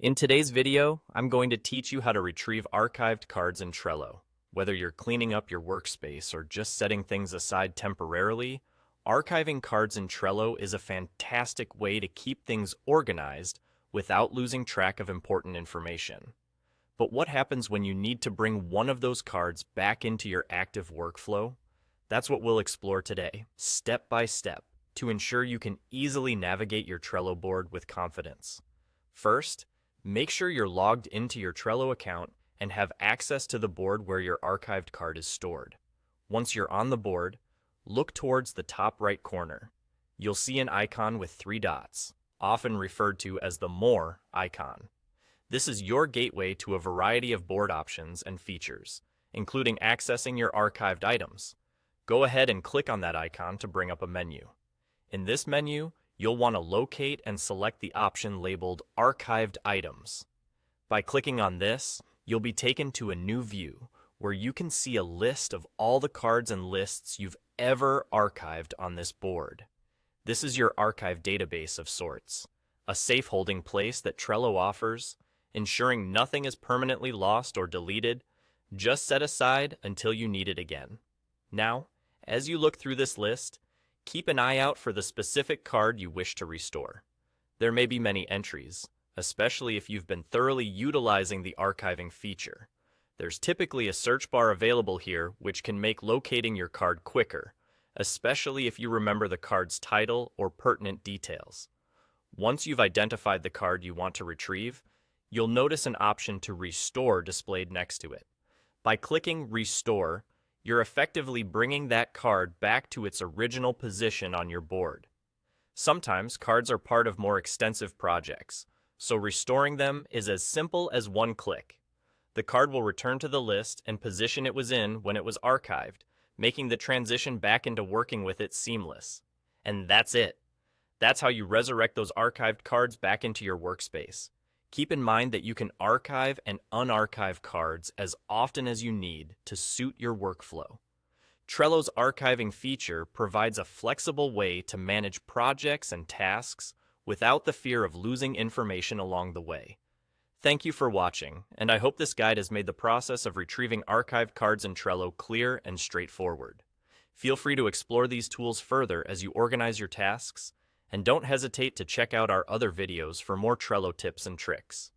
In today's video, I'm going to teach you how to retrieve archived cards in Trello. Whether you're cleaning up your workspace or just setting things aside temporarily, archiving cards in Trello is a fantastic way to keep things organized without losing track of important information. But what happens when you need to bring one of those cards back into your active workflow? That's what we'll explore today, step by step, to ensure you can easily navigate your Trello board with confidence. First, make sure you're logged into your Trello account and have access to the board where your archived card is stored. Once you're on the board, look towards the top right corner. You'll see an icon with 3 dots, often referred to as the More icon. This is your gateway to a variety of board options and features, including accessing your archived items. Go ahead and click on that icon to bring up a menu. In this menu, you'll want to locate and select the option labeled Archived Items. By clicking on this, you'll be taken to a new view where you can see a list of all the cards and lists you've ever archived on this board. This is your archive database of sorts, a safe holding place that Trello offers, ensuring nothing is permanently lost or deleted, just set aside until you need it again. Now, as you look through this list, keep an eye out for the specific card you wish to restore. There may be many entries, especially if you've been thoroughly utilizing the archiving feature. There's typically a search bar available here which can make locating your card quicker, especially if you remember the card's title or pertinent details. Once you've identified the card you want to retrieve, you'll notice an option to restore displayed next to it. By clicking Restore, you're effectively bringing that card back to its original position on your board. Sometimes cards are part of more extensive projects, so restoring them is as simple as one click. The card will return to the list and position it was in when it was archived, making the transition back into working with it seamless. And that's it. That's how you resurrect those archived cards back into your workspace. Keep in mind that you can archive and unarchive cards as often as you need to suit your workflow. Trello's archiving feature provides a flexible way to manage projects and tasks without the fear of losing information along the way. Thank you for watching, and I hope this guide has made the process of retrieving archived cards in Trello clear and straightforward. Feel free to explore these tools further as you organize your tasks, and don't hesitate to check out our other videos for more Trello tips and tricks.